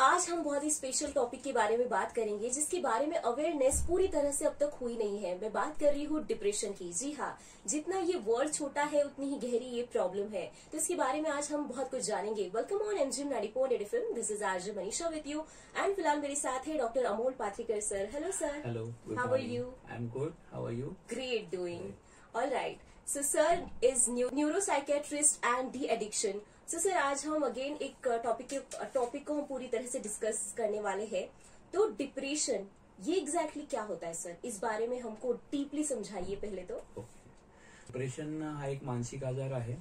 आज हम बहुत ही special topic के बारे में बात करेंगे जिसके बारे में अवेयरनेस पूरी तरह से अब तक हुई नहीं है। मैं बात कर रही हूँ डिप्रेशन की। जी हाँ, जितना ये वर्ड छोटा है उतनी ही गहरी ये प्रॉब्लम है, तो इसके बारे में आज हम बहुत कुछ जानेंगे। Welcome on MG 90.8 FM। This is RJ Manisha with you and फिलहाल मेरे साथ है doctor Amol Pathikar sir. Hello sir. Hello, how are you? I am good, how are you? Great doing. Alright, so sir is neuropsychiatrist and de addiction. Sir आज हम again एक topic को हम पूरी तरह से discuss करने वाले हैं। तो डिप्रेशन ये एग्जैक्टली क्या होता है सर, इस बारे में हमको डीपली समझाइए पहले तो। डिप्रेशन हा एक मानसिक आजार आहे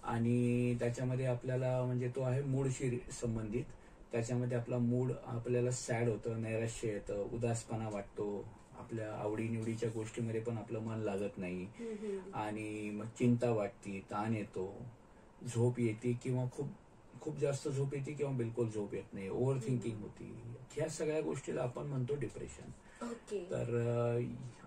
आणि त्याच्यामध्ये आपल्याला म्हणजे तो आहे मूडशी संबंधित. त्याच्यामध्ये आपला मूड आपल्याला सॅड होतं, नैराश्य येतं, उदासपणा वाटतो, आपल्या आवडीनिवडीच्या गोष्टीमध्ये पण आपलं मन लागत नाही आणि मग चिंता वाटते, ताण येतो, झोप येते किंवा खूप खूप जास्त झोप येते किंवा बिलकुल झोप येत नाही, ओव्हर थिंकिंग होती. ह्या सगळ्या गोष्टीला आपण म्हणतो डिप्रेशन. तर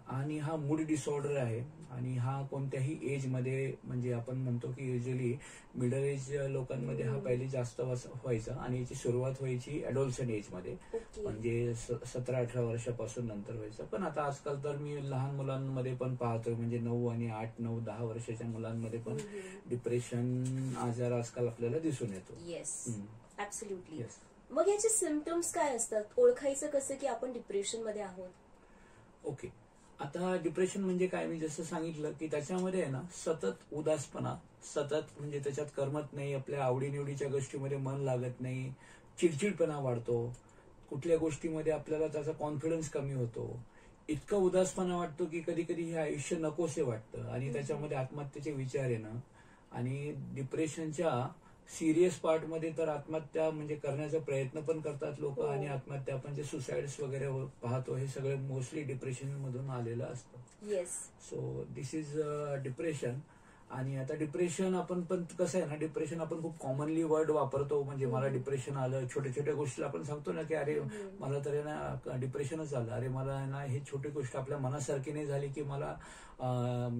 आणि हा मूड डिसऑर्डर आहे आणि हा कोणत्याही एज मध्ये म्हणजे आपण म्हणतो की युजली मिडल एज लोकांमध्ये हा पहिले जास्त व्हायचा आणि याची सुरुवात व्हायची ऍडोलसंट एज मध्ये, म्हणजे 17-18 वर्षापासून नंतर व्हायचं. पण आता आजकाल तर मी लहान मुलांमध्ये पण पाहतोय, म्हणजे 9 आणि 8, 9, 10 वर्षाच्या मुलांमध्ये पण डिप्रेशन आजार आजकाल आपल्याला दिसून येतो. Yes, absolutely. मग याचे सिम्पटम्स काय असतात, ओळखायचं कसं की आपण डिप्रेशन मध्ये आहोत? ओके, आता डिप्रेशन म्हणजे काय, मी जसं सांगितलं की त्याच्यामध्ये आहे ना सतत उदासपणा, सतत म्हणजे त्याच्यात करमत नाही, आपल्या आवडीनिवडीच्या गोष्टीमध्ये मन लागत नाही, चिडचिडपणा वाढतो, कुठल्या गोष्टीमध्ये आपल्याला त्याचा कॉन्फिडन्स कमी होतो, इतका उदासपणा वाटतो की कधी कधी हे आयुष्य नकोसे वाटतं आणि त्याच्यामध्ये आत्महत्येचे विचार येणं. आणि डिप्रेशनच्या सिरियस पार्ट मध्ये तर आत्महत्या म्हणजे करण्याचा प्रयत्न पण करतात लोक आणि आत्महत्या आपण जे सुसाइड्स वगैरे पाहतो हे सगळे मोस्टली डिप्रेशन मधून आलेलं असतं. Yes. So this is depression. आणि आता डिप्रेशन आपण पण कसं आहे ना, डिप्रेशन आपण खूप कॉमनली वर्ड वापरतो, म्हणजे मला डिप्रेशन आलं, छोट्या छोट्या गोष्टीला आपण सांगतो ना की अरे मला तर ना डिप्रेशनच आलं, अरे मला ना हे छोटी गोष्ट आपल्या मनासारखी नाही झाली की मला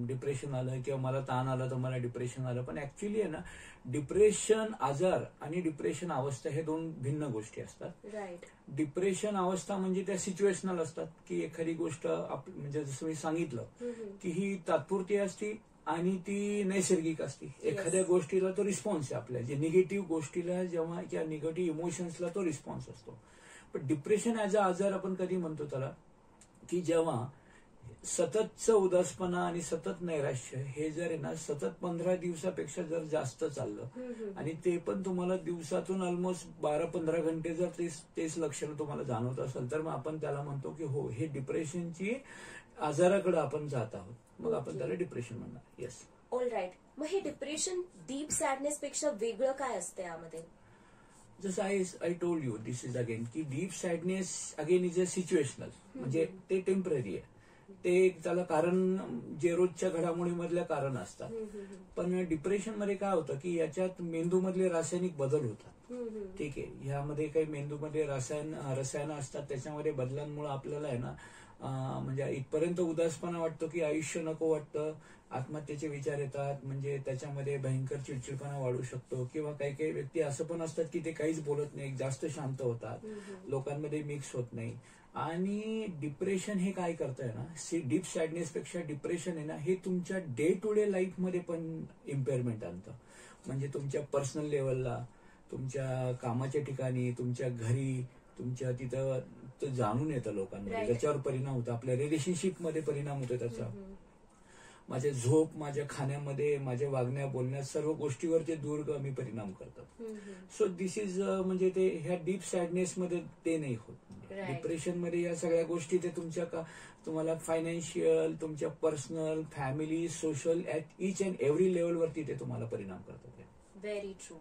डिप्रेशन आलं किंवा मला ताण आलं तर मला डिप्रेशन आलं. पण ऍक्च्युली आहे ना, डिप्रेशन आजार आणि डिप्रेशन अवस्था हे दोन भिन्न गोष्टी असतात. राईट. डिप्रेशन अवस्था म्हणजे त्या सिच्युएशनल असतात की एखादी गोष्ट म्हणजे जसं मी सांगितलं की ही तात्पुरती असती आणि ती नैसर्गिक असते. एखाद्या गोष्टीला तो रिस्पॉन्स आहे, आपल्या जे निगेटिव्ह गोष्टीला जेव्हा किंवा निगेटिव्ह इमोशन्सला तो रिस्पॉन्स असतो. पण डिप्रेशन ऍज अ आजार आपण कधी म्हणतो त्याला की जेव्हा सततचं उदासपणा आणि सतत नैराश्य हे जर आहे ना सतत 15 दिवसापेक्षा जर जास्त चाललं आणि ते पण तुम्हाला दिवसातून ऑलमोस्ट 12-15 घंटे जर तेच लक्षणं तुम्हाला जाणवत असेल तर मग आपण त्याला म्हणतो की हो, हे डिप्रेशनची आजाराकडे आपण जात आहोत, मग आपण त्याला डिप्रेशन म्हणणार. येस. All right. मग हे डिप्रेशन डीप सॅडनेस पेक्षा वेगळं काय असतं यामध्ये? जसं I told you, this is again की deep sadness again is a situational, म्हणजे ते टेम्पररी आहे, ते त्याला कारण जे रोजच्या घडामोडीमधल्या कारण असतात. पण डिप्रेशन मध्ये काय होतं की याच्यात मेंदूमधले रासायनिक बदल होतात. ठीक आहे, ह्यामध्ये काही मेंदूमध्ये रसायनं असतात, त्याच्यामध्ये बदलांमुळे आपल्याला आहे ना म्हणजे इथपर्यंत उदासपणा वाटतो की आयुष्य नको वाटतं, आत्महत्येचे विचार येतात, म्हणजे त्याच्यामध्ये भयंकर चिडचिडपणा वाढू शकतो. किंवा काही काही व्यक्ती असं पण असतात की ते काहीच बोलत नाही, जास्त शांत होतात, लोकांमध्ये मिक्स होत नाही. आणि डिप्रेशन हे काय करतंय ना, डीप सॅडनेस पेक्षा डिप्रेशन आहे ना हे तुमच्या डे टू डे लाईफ मध्ये पण इम्पेअरमेंट आणतं. म्हणजे तुमच्या पर्सनल लेवलला, तुमच्या कामाच्या ठिकाणी, तुमच्या घरी, तुमच्या तिथं जाणून येतं लोकांमध्ये, त्याच्यावर परिणाम होतो, आपल्या रिलेशनशिप मध्ये परिणाम होतो त्याचा. माझ्या झोप, माझ्या खाण्यामध्ये, माझ्या वागण्या बोलण्यात सर्व गोष्टीवर ते दूरगामी परिणाम करतात. सो दिस इज म्हणजे ते ह्या डीप सॅडनेस मध्ये ते नाही होत. डिप्रेशन मध्ये या सगळ्या गोष्टी ते तुम्हाला फायनान्शियल, तुमच्या personal, family, social, at each and every लेवलवरती ते तुम्हाला परिणाम करतात. Very true.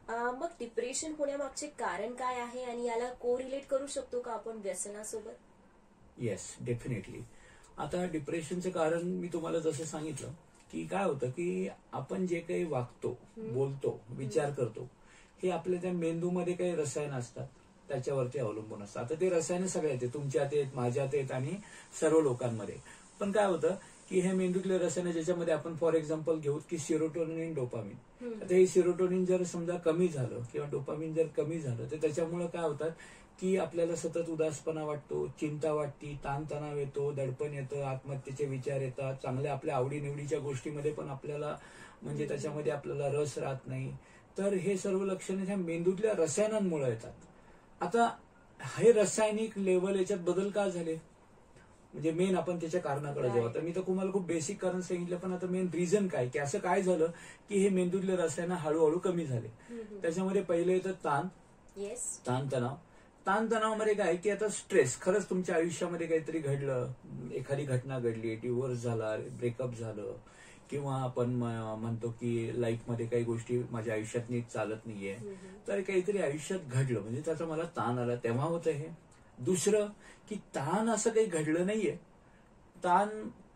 मग डिप्रेशन होण्यामागचे कारण काय आहे आणि याला कोरिलेट करू शकतो का आपण व्यसनासोबत? Yes, definitely. आता डिप्रेशनचं कारण मी तुम्हाला जसं सांगितलं की काय होतं की आपण जे काही वागतो, बोलतो, विचार करतो हे आपल्या त्या मेंदूमध्ये काही रसायन असतात, त्याच्यावरती अवलंबून असतात. आता ते रसायन सगळ्यात आहेत, तुमच्यात आहेत, माझ्यात आहेत आणि सर्व लोकांमध्ये. पण काय होतं की हे मेंदूतले रसायन ज्याच्यामध्ये आपण फॉर एक्झाम्पल घेऊ की सिरोटोनिन, डोपामिन. आता हे सिरोटोनिन जर समजा कमी झालं किंवा डोपामिन जर कमी झालं तर त्याच्यामुळे काय होतात की आपल्याला सतत उदासपणा वाटतो, चिंता वाटते, ताणतणाव येतो, दडपण येतं, आत्महत्येचे विचार येतात, चांगल्या आपल्या आवडीनिवडीच्या गोष्टीमध्ये पण आपल्याला म्हणजे त्याच्यामध्ये आपल्याला रस राहत नाही. तर हे सर्व लक्षणे ह्या मेंदूतल्या रसायनांमुळे येतात. आता हे रासायनिक लेवल याच्यात बदल का झाले म्हणजे मेन आपण त्याच्या कारणाकडे जाऊ. आता मी तर तुम्हाला खूप बेसिक कारण सांगितलं, पण आता मेन रिझन काय की असं काय झालं की हे मेंदूतले रसायन हळूहळू कमी झाले. त्याच्यामध्ये पहिले येतं ताणतणाव. ताणतणावामध्ये काय की आता स्ट्रेस, खरंच तुमच्या आयुष्यामध्ये काहीतरी घडलं, एखादी घटना घडली, डिवोर्स झाला, ब्रेकअप झालं, किंवा आपण म्हणतो की लाईफमध्ये काही गोष्टी माझ्या आयुष्यात नीट चालत नाहीये, तर काहीतरी आयुष्यात घडलं म्हणजे त्याचा मला ताण आला, तेव्हा होतं हे. दुसरं की ताण असं काही घडलं नाहीये, ताण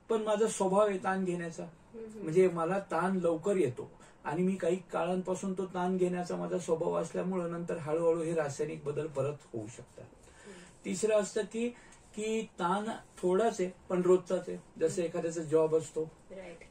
पण माझा स्वभाव आहे ताण घेण्याचा, म्हणजे मला ताण लवकर येतो आणि मी काही काळांपासून तो ताण घेण्याचा माझा स्वभाव असल्यामुळं नंतर हळूहळू हे रासायनिक बदल परत होऊ शकतात. तिसरं असतं की ताण थोडाच आहे पण रोजचाच आहे, जसं एखाद्याचा जॉब असतो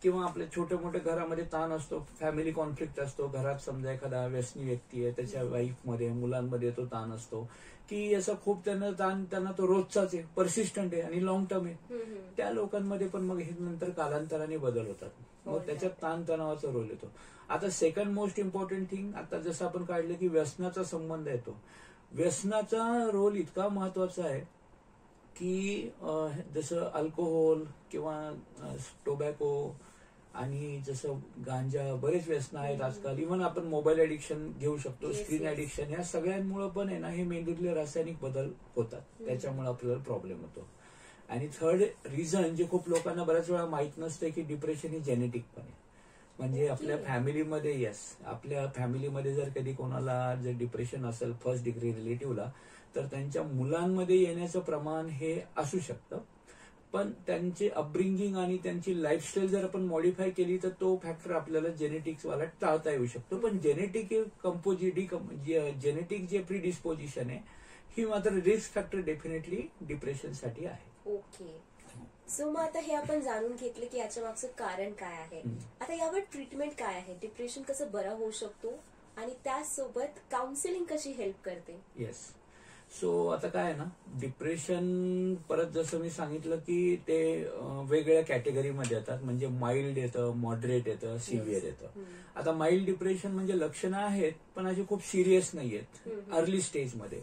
किंवा आपल्या छोट्या मोठ्या घरामध्ये ताण असतो, फॅमिली कॉन्फ्लिक्ट असतो, घरात समजा एखादा व्यसनी व्यक्ती आहे त्याच्या वाईफमध्ये, मुलांमध्ये तो ताण असतो की असं खूप त्यांना तो रोजचाच आहे, परसिस्टंट आहे आणि लॉंग टर्म आहे. त्या लोकांमध्ये पण मग हे नंतर कालांतराने बदल होतात, मग त्याच्यात ताणतणावाचा रोल येतो. आता सेकंड मोस्ट इम्पॉर्टंट थिंग, आता जसं आपण काढलं की व्यसनाचा संबंध येतो. व्यसनाचा रोल इतका महत्वाचा आहे की जसं अल्कोहोल किंवा टोबॅको आणि जसं गांजा, बरेच व्यसन आहेत आजकाल. इव्हन आपण मोबाईल ऍडिक्शन घेऊ शकतो, स्क्रीन ऍडिक्शन, या सगळ्यांमुळे पण आहे ना हे मेंदूतले रासायनिक बदल होतात, त्याच्यामुळे आपल्याला प्रॉब्लेम होतो. आणि थर्ड रिझन जे खूप लोकांना बऱ्याच वेळा माहित नसतं की डिप्रेशन ही जेनेटिक पण आहे. म्हणजे आपल्या फॅमिलीमध्ये आपल्या फॅमिलीमध्ये जर कधी कोणाला जर डिप्रेशन असेल फर्स्ट डिग्री रिलेटिव्हला, तर त्यांच्या मुलांमध्ये येण्याचं प्रमाण हे असू शकतं. पण त्यांचे अपब्रिंगिंग आणि त्यांची लाईफस्टाईल जर आपण मॉडिफाय केली तर तो फॅक्टर आपल्याला जेनेटिक्सवाला टाळता येऊ शकतो. पण जेनेटिक जेनेटिक जे प्रीडिस्पोजिशन आहे ही मात्र रिस्क फॅक्टर डेफिनेटली डिप्रेशनसाठी आहे. ओके, सो मग आता हे आपण जाणून घेतलं की याच्या मागचं कारण काय आहे. आता यावर ट्रीटमेंट काय आहे, डिप्रेशन कसं बरं होऊ शकतो आणि त्यासोबत काउन्सिलिंग कशी हेल्प करते. येस, सो आता काय आहे ना, डिप्रेशन परत जसं मी सांगितलं की ते वेगवेगळ्या कॅटेगरीमध्ये येतात. म्हणजे माइल्ड येतं, मॉडरेट येतं, सिव्हिअर येतं. आता माइल्ड डिप्रेशन म्हणजे लक्षणं आहेत पण अशी खूप सिरियस नाही आहेत अर्ली स्टेजमध्ये.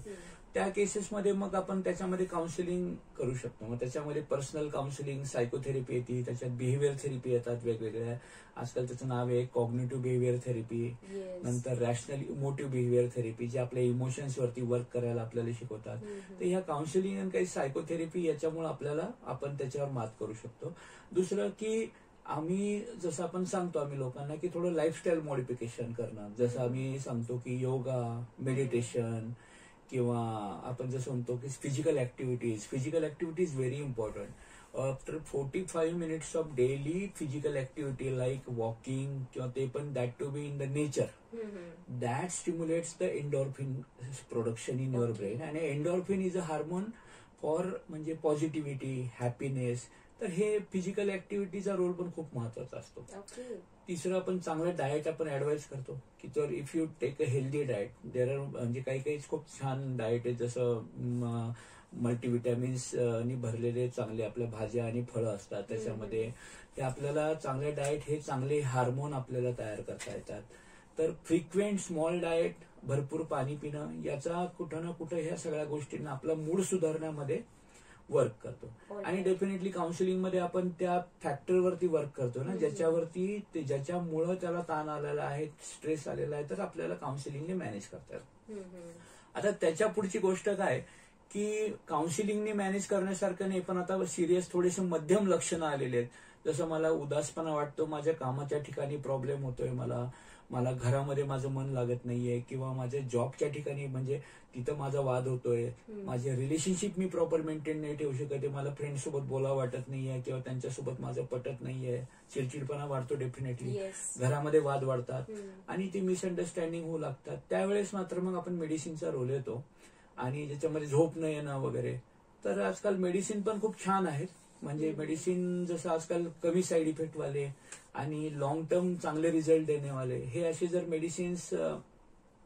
त्या केसेसमध्ये मग आपण त्याच्यामध्ये काउन्सिलिंग करू शकतो. मग त्याच्यामध्ये पर्सनल काउन्सिलिंग, सायकोथेरपी येते, त्याच्यात बिहेवियर थेरपी येतात वेगवेगळ्या. आजकाल त्याचं नाव आहे कॉग्निटिव्ह बिहेवियर थेरपी, नंतर रॅशनल इमोटिव्ह बिहेवियर थेरपी, जे आपल्या इमोशन्स वरती वर्क करायला आपल्याला शिकवतात. तर ह्या काउन्सिलिंग आणि काही सायकोथेरपी याच्यामुळे आपण त्याच्यावर मात करू शकतो. दुसरं की आम्ही जसं आपण सांगतो आम्ही लोकांना की थोडं लाईफस्टाईल मॉडिफिकेशन करणं, जसं आम्ही सांगतो की योगा, मेडिटेशन, किंवा आपण जसं म्हणतो की physical activities very important. After 45 minutes of daily physical activity like walking, किंवा ते पण that to be in the nature, that stimulates the endorphin production in your brain. आणि endorphin is a hormone for म्हणजे positivity, happiness. तर हे physical ऍक्टिव्हिटीचा role पण खूप महत्वाचा असतो. तिसरं आपण चांगलं डाएट आपण ऍडवाइज करतो की तर if you take a healthy diet, there are म्हणजे काही खूप छान डाएट आहे, जसं मल्टीव्हिटॅमिन्स नि भरलेले चांगले आपल्या भाज्या आणि फळं असतात त्याच्यामध्ये. हे आपल्याला चांगले डाएट हे चांगले हार्मोन आपल्याला तयार करता येतात. तर फ्रिक्वेंट स्मॉल डाएट, भरपूर पाणी पिणं, याचा कुठं ना कुठं ह्या सगळ्या गोष्टींना आपला मूड सुधारण्यामध्ये वर्क करतो. आणि डेफिनेटली काउन्सिलिंग मध्ये आपण त्या फॅक्टरवरती वर्क करतो ना, ज्याच्यावरती ज्याच्यामुळं त्याला ताण आलेला आहे, स्ट्रेस आलेला आहे, तर आपल्याला काउन्सिलिंगने मॅनेज करतात. आता त्याच्या पुढची गोष्ट काय की काउन्सिलिंगने मॅनेज करण्यासारखं नाही, पण आता सिरियस थोडेसे मध्यम लक्षणं आलेले आहेत. जसं मला उदासपणा वाटतो, माझ्या कामाच्या ठिकाणी प्रॉब्लेम होतोय, मला घरामध्ये माझं मन लागत नाहीये, किंवा माझ्या जॉबच्या ठिकाणी म्हणजे तिथं माझा वाद होतोय, माझे रिलेशनशिप मी प्रॉपर मेंटेन नाही ठेवू शकत, मला फ्रेंड सोबत बोलावं वाटत नाहीये, किंवा त्यांच्यासोबत माझं पटत नाहीये, चिडचिडपणा वाढतो डेफिनेटली, घरामध्ये वाद वाढतात आणि ती मिसअंडरस्टँडिंग होऊ लागतात. त्यावेळेस मात्र मग आपण मेडिसिनचा रोल येतो. आणि ज्याच्यामध्ये झोप न येणं वगैरे, तर आजकाल मेडिसिन पण खूप छान आहेत म्हणजे मेडिसिन जसं आजकाल कमी साईड इफेक्ट वाले आणि लॉंग टर्म चांगले रिझल्ट देणेवाले हे असे जर मेडिसिन्स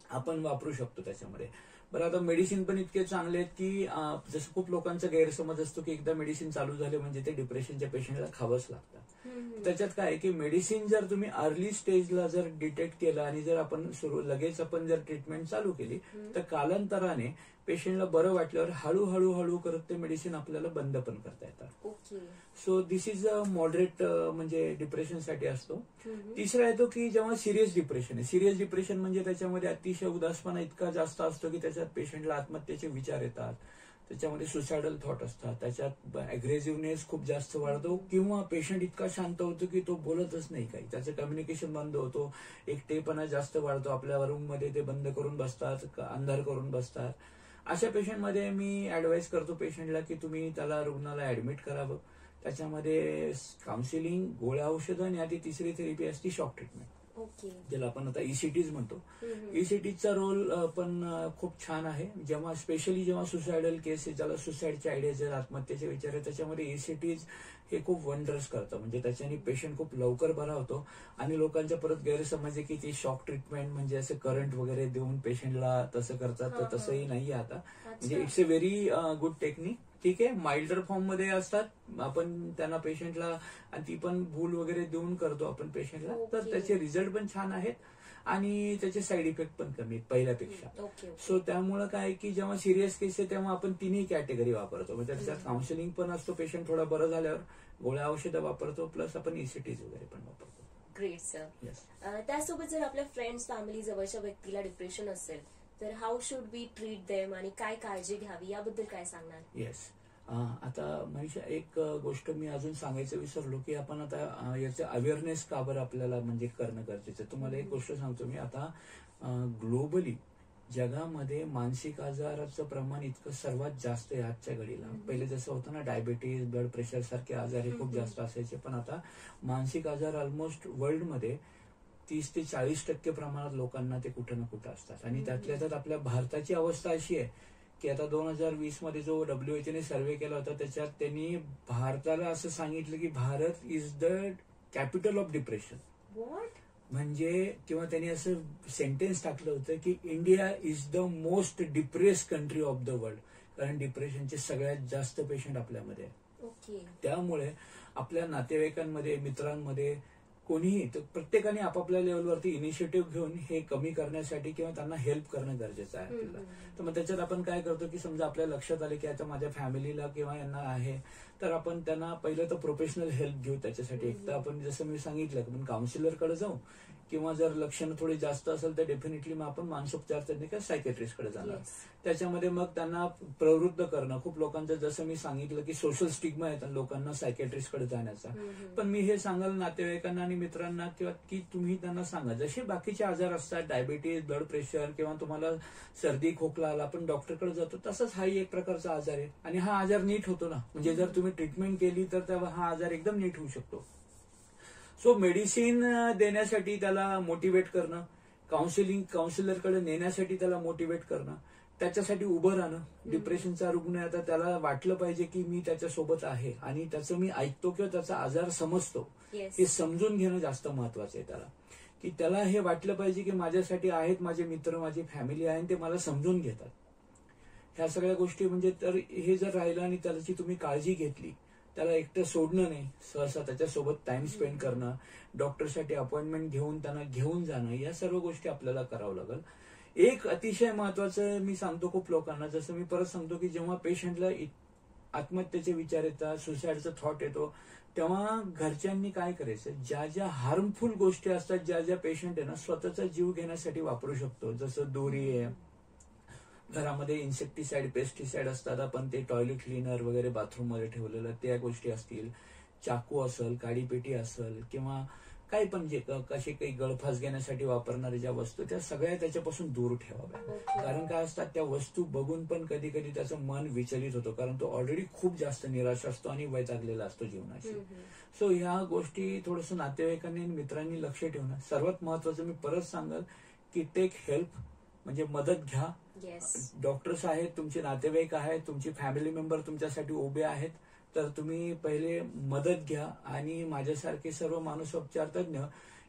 आपण वापरू शकतो त्याच्यामध्ये. बरं, आता मेडिसिन पण इतके चांगले आहेत की जसं खूप लोकांचा गैरसमज असतो की एकदा मेडिसिन चालू झाले म्हणजे ते डिप्रेशनच्या पेशंटला खावंच लागतं. त्याच्यात काय आहे की मेडिसिन जर तुम्ही अर्ली स्टेजला जर डिटेक्ट केलं आणि जर आपण लगेच आपण जर ट्रीटमेंट चालू केली तर कालांतराने पेशंटला बरं वाटल्यावर हळूहळू हळू करत ते मेडिसिन आपल्याला बंद पण करता येतात. So this is a moderate म्हणजे डिप्रेशनसाठी असतो. तिसरा येतो की जेव्हा सिरियस डिप्रेशन आहे. सिरियस डिप्रेशन म्हणजे त्याच्यामध्ये अतिशय उदासपणा इतका जास्त असतो की त्याच्यात पेशंटला आत्महत्येचे विचार येतात, त्याच्यामध्ये सुसायडल थॉट असतात, त्याच्यात अग्रेसिव्हनेस खूप जास्त वाढतो किंवा पेशंट इतका शांत होतो की तो बोलतच नाही काही, त्याचं कम्युनिकेशन बंद होतो, एकटेपणा जास्त वाढतो, आपल्या रूममध्ये ते बंद करून बसतात, अंधार करून बसतात. अशा पेशंटमध्ये मी ऍडवाइस करतो पेशंटला की तुम्ही त्याला रुग्णाला ऍडमिट करावं. त्याच्यामध्ये काउन्सिलिंग, गोळ्या, औषधं आणि आधी तिसरी थेरपी असते शॉक ट्रीटमेंट, ज्याला आपण आता ईसीटीज म्हणतो. ईसीटीचा रोल पण खूप छान आहे. जेव्हा स्पेशली जेव्हा सुसायडल केस आहे, ज्याला सुसाईडचे आयडिया, जर आत्महत्येचे विचार आहे, त्याच्यामध्ये ईसीटीज हे खूप वंडर्स करतं. म्हणजे त्याच्याने पेशंट खूप लवकर बरा होतो. आणि लोकांचा परत गैरसमज आहे की ती शॉक ट्रीटमेंट म्हणजे असं करंट वगैरे देऊन पेशंटला तसं करतात, तर तसंही नाही आता. म्हणजे it's a very good technique. ठीक आहे, माइल्डर फॉर्म मध्ये असतात, आपण त्यांना पेशंटला आणि ती पण भूल वगैरे देऊन करतो आपण पेशंटला, तर त्याचे रिझल्ट पण छान आहेत आणि त्याचे साईड इफेक्ट पण कमी आहेत पहिल्यापेक्षा. सो त्यामुळे काय की जेव्हा सिरियस केस आहे तेव्हा आपण तिन्ही कॅटेगरी वापरतो. म्हणजे त्याच्यात काउन्सिलिंग पण असतो, पेशंट थोडा बरं झाल्यावर गोळ्या औषधं वापरतो, प्लस आपण ईसीटीज वगैरे पण वापरतो. Great sir. त्यासोबत जर आपल्या फ्रेंड्स, फॅमिली, जवळच्या व्यक्तीला डिप्रेशन असेल तर how should we treat them आणि काय काळजी घ्यावी याबद्दल काय सांगणार? येस, आता मनीषा एक गोष्ट मी अजून सांगायचं विसरलो की आपण आता याचं अवेअरनेस का बरं आपल्याला म्हणजे करणं गरजेचं. तुम्हाला एक गोष्ट सांगतो मी, आता ग्लोबली जगामध्ये मानसिक आजाराचं प्रमाण इतकं सर्वात जास्त आहे आजच्या घडीला. पहिले जसं होतं ना, डायबिटीज, ब्लड प्रेशर सारखे आजार हे खूप जास्त असायचे, पण आता मानसिक आजार ऑलमोस्ट वर्ल्डमध्ये 30 ते 40% प्रमाणात लोकांना ते कुठं ना कुठं असतात. आणि त्यातल्या त्यात आपल्या भारताची अवस्था अशी आहे की आता 2020 मध्ये जो WHO ने सर्व्हे केला होता त्याच्यात त्यांनी भारताला असं सांगितलं की Bharat is the capital of depression. म्हणजे किंवा त्यांनी असं सेंटेन्स टाकलं होतं की India is the most depress country of the world, कारण डिप्रेशनचे सगळ्यात जास्त पेशंट आपल्यामध्ये आहे. त्यामुळे आपल्या नातेवाईकांमध्ये, मित्रांमध्ये कोणीही, तर प्रत्येकाने आपापल्या लेवलवरती इनिशिएटिव्ह घेऊन हे कमी करण्यासाठी किंवा त्यांना हेल्प करणं गरजेचं आहे आपल्याला. तर मग त्याच्यात आपण काय करतो की समजा आपल्या लक्षात आले की आता माझ्या फॅमिलीला किंवा यांना आहे, तर आपण त्यांना पहिलं तर प्रोफेशनल हेल्प घेऊ. त्याच्यासाठी एक तर आपण जसं मी सांगितलं की आपण काउन्सिलरकडे जाऊ किंवा जर लक्षणं थोडी जास्त असेल तर डेफिनेटली मग आपण मानसोपचार तज्ञ किंवा सायकेट्रिस्टकडे जाणार. त्याच्यामध्ये मग त्यांना प्रवृत्त करणं. खूप लोकांचं जसं मी सांगितलं की सोशल स्टिग्मा आहे लोकांना सायकेट्रिस्टकडे जाण्याचा, पण मी हे सांगाल नातेवाईकांना आणि मित्रांना किंवा की तुम्ही त्यांना सांगा जसे बाकीचे आजार असतात, डायबिटीज, ब्लड प्रेशर किंवा तुम्हाला सर्दी खोकला आला आपण डॉक्टरकडे जातो, तसंच हाही एक प्रकारचा आजार आहे आणि हा आजार नीट होतो ना. म्हणजे जर तुम्ही ट्रीटमेंट केली तर हा आजार एकदम नीट होऊ शकतो. सो मेडिसिन देण्यासाठी त्याला मोटिवेट करणं, काउन्सिलरकडे नेण्यासाठी त्याला मोटिवेट करणं, त्याच्यासाठी उभं राहणं. डिप्रेशनचा रुग्ण आहे आता त्याला वाटलं पाहिजे की मी त्याच्यासोबत आहे आणि त्याचं मी ऐकतो किंवा त्याचा आजार समजतो, हे समजून घेणं जास्त महत्वाचं आहे त्याला. की त्याला हे वाटलं पाहिजे की माझ्यासाठी आहेत माझे मित्र, माझी फॅमिली आहे आणि ते मला समजून घेतात. ह्या सगळ्या गोष्टी म्हणजे तर हे जर राहिलं आणि त्याची तुम्ही काळजी घेतली, त्याला एकटं सोडणं नाही, सहसा त्याच्यासोबत टाइम स्पेंड करणं, डॉक्टरसाठी अपॉइंटमेंट घेऊन त्यांना घेऊन जाणं, या सर्व गोष्टी आपल्याला करावं लागेल. एक अतिशय महत्वाचं मी सांगतो खूप लोकांना, जसं मी परत सांगतो की जेव्हा पेशंटला आत्महत्येचे विचार येतात, सुसाईडचा थॉट येतो, तेव्हा घरच्यांनी काय करायचं, ज्या ज्या हार्मफुल गोष्टी असतात, ज्या ज्या पेशंट आहे ना स्वतःचा जीव घेण्यासाठी वापरू शकतो, जसं दोरी आहे, घरामध्ये इन्सेक्टिसाइड, पेस्टिसाइड असतात, आपण ते टॉयलेट क्लीनर वगैरे बाथरूम मध्ये ठेवलेलं त्या गोष्टी असतील, चाकू असेल, काडीपेटी असेल किंवा काही पण जे कसे काही गळफास घेण्यासाठी वापरणारे ज्या वस्तू, त्या सगळ्या त्याच्यापासून दूर ठेवाव्या. कारण काय असतात, त्या वस्तू बघून पण कधी कधी त्याचं मन विचलित होतं, कारण तो ऑलरेडी खूप जास्त निराश असतो आणि वैतागलेला असतो जीवनाशी. सो ह्या गोष्टी थोडंसं नातेवाईकांनी आणि मित्रांनी लक्ष ठेवणं. सर्वात महत्वाचं मी परत सांगाल की टेक हेल्प, म्हणजे मदत घ्या. डॉक्टर्स आहेत, तुमचे नातेवाईक आहेत, तुमची फॅमिली मेंबर तुमच्यासाठी उभे आहेत, तर तुम्ही पहिले मदत घ्या. आणि माझ्यासारखे सर्व मानसोपचार तज्ञ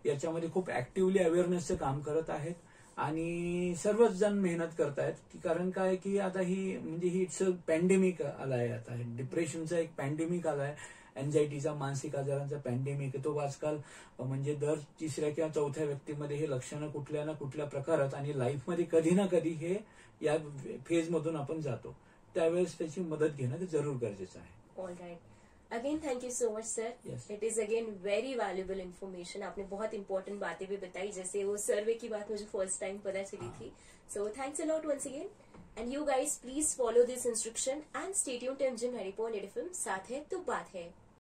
याच्यामध्ये खूप ऍक्टिव्हली अवेअरनेसचं काम करत आहेत आणि सर्वच जण मेहनत करतायत. कारण काय की आता ही इट्स पॅन्डेमिक आलाय. आता डिप्रेशनचा एक पॅन्डेमिक आलाय, एन्झायटीचा, मानसिक आजारांचा पॅन्डेमिक. तो आजकाल म्हणजे दर तिसऱ्या किंवा चौथ्या व्यक्तीमध्ये हे लक्षणं कुठल्या ना कुठल्या प्रकारात आणि लाईफमध्ये कधी ना कधी हे या फेजमधून आपण जातो. त्यावेळेस त्याची मदत घेणं जरूर गरजेचं आहे. All right. Again thank you so much sir. It is again very valuable information. आपने बहुत इंपॉर्टेंट बातें भी बताई, जैसे वो सर्वे की बात मुझे फर्स्ट टाइम पता चली थी. So thanks a lot once again. And you guys please follow this instruction and stay tuned to MJ 90.8 FM. साथ है तो बात है.